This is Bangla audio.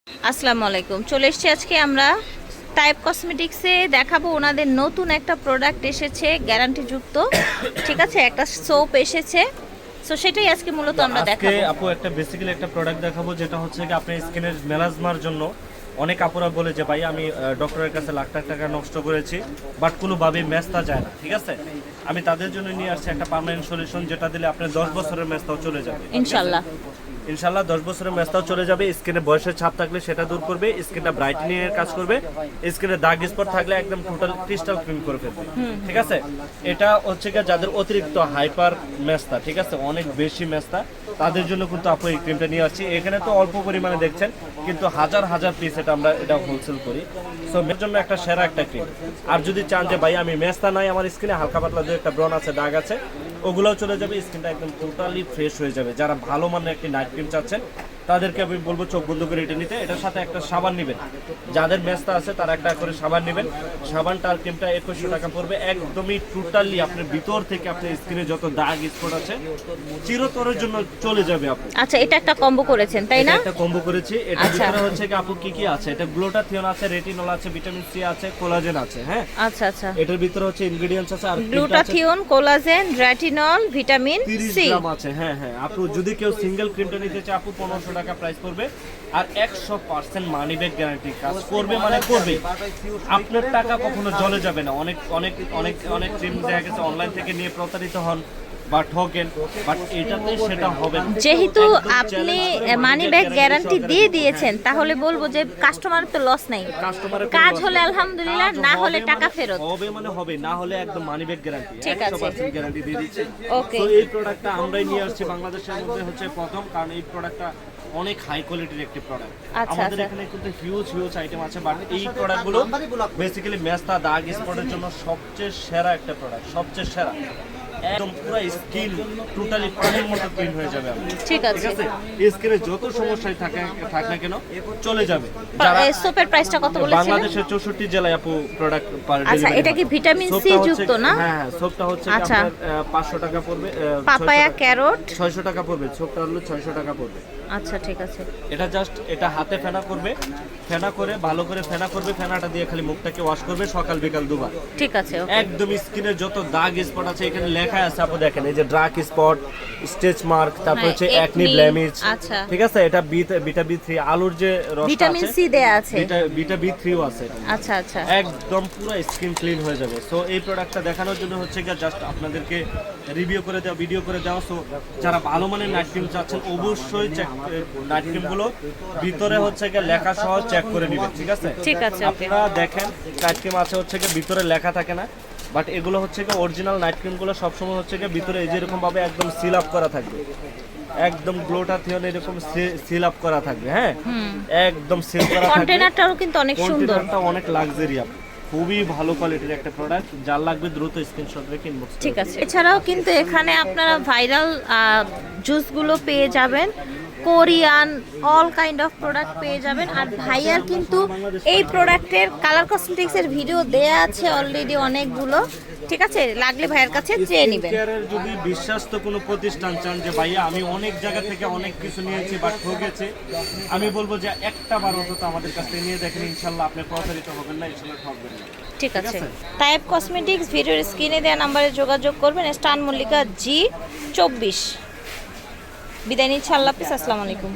আসসালামু আলাইকুম। চলে এসেছি আজকে আমরা টাইপ কসমেটিক্সে দেখাবো ওনাদের নতুন একটা প্রোডাক্ট এসেছে গ্যারান্টিযুক্ত। ঠিক আছে, একটা সোপ এসেছে, সো সেটাই আজকে মূলত আমরা দেখাবো। আজকে আপু একটা বেসিক্যালি একটা প্রোডাক্ট দেখাবো যেটা হচ্ছে কি আপনার স্কিনের মেলাজমার জন্য। অনেক আপুরা বলে যে ভাই আমি ডক্টরের কাছে লাখ লাখ টাকা নষ্ট করেছি বাট কোনোভাবে মেস্তা যায় না। ঠিক আছে, আমি তাদের জন্য নিয়ে আসছি একটা পার্মানেন্ট সলিউশন যেটা দিলে আপনার 10 বছরের মেস্তাও চলে যাবে ইনশাআল্লাহ। 10 বছরের মেস্তাও চলে যাবে। স্কিনে বয়সের ছাপ থাকলে সেটা দূর করবে, স্কিনটা ব্রাইটনিং এর কাজ করবে, স্কিনে দাগ স্পট থাকলে একদম টোটাল ক্রিস্টাল ক্লিন করে ফেলবে। ঠিক আছে, এটা হচ্ছে কি যাদের অতিরিক্ত হাইপার মেস্তা, ঠিক আছে, অনেক বেশি মেস্তা, তাদের জন্য কিন্তু আপু এই ক্রিমটা নিয়ে আসছি। এখানে তো অল্প পরিমাণে দেখছেন কিন্তু হাজার হাজার পিস এটা হোলসেল করি। সো এর জন্য একটা সেরা একটা ক্রিম। আর যদি চান যে ভাই আমি মেস্তা নাই, আমার স্কিনে হালকা পাতলা দু একটা ব্রণ আছে, দাগ আছে, ওগুলোও চলে যাবে, স্কিনটা একদম টোটালি ফ্রেশ হয়ে যাবে। যারা ভালো মানের একটি নাইট ক্রিম চাচ্ছেন তাদেরকে আমি বলবো চোখ বন্ধ করে এটা নিতে। এটার সাথে একটা সাবান নেবেন, যাদের মেস্তা আছে তারা একটা করে সাবান নেবেন। সাবানটা আর ক্রিমটা 2100 টাকা পড়বে। একদমই টোটালি আপনার ভিতর থেকে আপনার স্কিনে যত দাগ স্পট আছে চিরতরের জন্য চলে যাবে আপু। আচ্ছা, এটা একটা কম্বো করেছেন তাই না? একটা কম্বো করেছি। এটার ভিতরে হচ্ছে কি আপু কি কি আছে, এটা গ্লুটাথিয়ন আছে, রেটিনল আছে, ভিটামিন সি আছে, কোলাজেন আছে। হ্যাঁ আচ্ছা আচ্ছা, এটার ভিতরে হচ্ছে ইনগ্রেডিয়েন্টস আছে আর glutathione, collagen, retinol, vitamin 30 C gram আছে। হ্যাঁ হ্যাঁ আপু, যদি কেউ সিঙ্গেল ক্রিমটা নিতে চায় আপু 1500 টাকা প্রাইস পড়বে। আর 100% মানি ব্যাক গ্যারান্টি, কাজ করবে মানে করবে, আপনার টাকা কখনো জলে যাবে না। অনেক অনেক অনেক অনেক ক্রিম দেখা গেছে অনলাইন থেকে নিয়ে প্রতারিত হন বা ঠকেন, বাট এটাতে সেটা হবে না। যেহেতু আপনি মানি ব্যাক গ্যারান্টি দিয়ে দিয়েছেন তাহলে বলবো যে কাস্টমার তো লস নাই। কাস্টমারের কাজ হলে আলহামদুলিল্লাহ, না হলে টাকা ফেরত। হবে মানে হবে, না হলে একদম মানি ব্যাক গ্যারান্টি, ঠিক আছে, 100% গ্যারান্টি দিয়ে দিচ্ছি। ওকে। তো এই প্রোডাক্টটা আমরাই নিয়ে আসছি বাংলাদেশের মধ্যে হচ্ছে প্রথম, কারণ এই প্রোডাক্টটা অনেক হাই কোয়ালিটির একটি প্রোডাক্ট। আচ্ছা, আমাদের আচ্ছা। এখানে কিন্তু হিউজ আইটেম আছে, বাট এই প্রোডাক্টগুলো বেসিক্যালি মেস্তা দাগ স্পটের জন্য সবচেয়ে সেরা একটা প্রোডাক্ট, সবচেয়ে সেরা। একদম পুরো স্কিন টোটালি পানির মতো ক্লিন হয়ে যাবে। ঠিক আছে, স্কিনে যত সমস্যাই থাক না কেন চলে যাবে। সোপের প্রাইসটা কত বলেছিলেন? বাংলাদেশের 64 জেলায় আপু প্রোডাক্ট পার ডেলিভারি। আচ্ছা, এটা কি ভিটামিন সি যুক্ত না? হ্যাঁ হ্যাঁ, সোপটা হচ্ছে আচ্ছা। আপনার 500 টাকা পড়বে। পাপায়া, ক্যারট 600 টাকা পড়বে। সোপটা হলো 600 টাকা পড়বে। আচ্ছা ঠিক আছে। এটা জাস্ট এটা হাতে ফেনা করবে, ফেনা করে ভালো করে ফেনা করবে, ফেনাটা দিয়ে খালি মুখটাকে ওয়াশ করবে সকাল বিকাল দুবার। ঠিক আছে, ওকে। একদম স্কিনের যত দাগ স্পট আছে এখানে লেখা আছে আপু, দেখেন এই যে ডার্ক স্পট, স্টেচ মার্ক, তারপর হচ্ছে একনি ব্লেমিশ। আচ্ছা, ঠিক আছে, এটা বিটা বি3 আলুর যে রসটা আছে, ভিটামিন সি দেয়া আছে, বিটা বি3ও আছে। আচ্ছা আচ্ছা, একদম পুরো স্কিন ক্লিন হয়ে যাবে। সো এই প্রোডাক্টটা দেখানোর জন্য হচ্ছে কি জাস্ট আপনাদেরকে রিভিউ করে দেওয়া, ভিডিও করে দেওয়া। সো যারা ভালো মানের নাইট ক্রিম চাচ্ছেন অবশ্যই নাইট ক্রিম গুলো ভিতরে হচ্ছে কি লেখা সহ চেক করে নেবেন। ঠিক আছে, ঠিক আছে, ওকে। আপনারা দেখেন নাইট ক্রিম আছে হচ্ছে কি ভিতরে লেখা থাকে না, বাট এগুলো হচ্ছে কি অরিজিনাল নাইট ক্রিম গুলো সবসময় হচ্ছে কি ভিতরে এই যেরকম ভাবে একদম সিল আপ করা থাকবে, একদম গ্লুটাথিয়ন এরকম সিল আপ করা থাকবে। হ্যাঁ একদম সিল করা থাকবে। কন্টেনারটাও কিন্তু অনেক সুন্দর, কন্টেনারটা অনেক লাক্সারি, খুবই ভালো কোয়ালিটির একটা প্রোডাক্ট। যার লাগবে দ্রুত স্ক্রিনশট রেখে ইনবক্স। ঠিক আছে। এছাড়াও কিন্তু এখানে আপনারা ভাইরাল জুসগুলো পেয়ে যাবেন, Korean all kind of product পেয়ে যাবেন। আর ভাইয়ার কিন্তু এই প্রোডাক্টের কালার কসমেটিক্সের ভিডিও দেয়া আছে অলরেডি অনেকগুলো। ঠিক আছে, লাগলে ভাইয়ের কাছে চেয়ে নেবেন। কেয়ারের যদি বিশ্বস্ত কোনো প্রতিষ্ঠান চান যে ভাইয়া আমি অনেক জায়গা থেকে অনেক কিছু নিয়েছি বাট ঠকেছে, আমি বলবো যে একটা বার অন্তত আমাদের কাছে নিয়ে দেখেন, ইনশাল্লাহ আপনি প্রতারিত হবেন না, ইনশাল্লাহ ঠকবেন না। ঠিক আছে, টাইপ কসমেটিক্স ভিডিওর স্ক্রিনে দেওয়া নাম্বারে যোগাযোগ করবেন। স্টান মল্লিকা G24। বিদায় নিচ্ছি, আল্লাহ হাফিজ, আসসালামু আলাইকুম।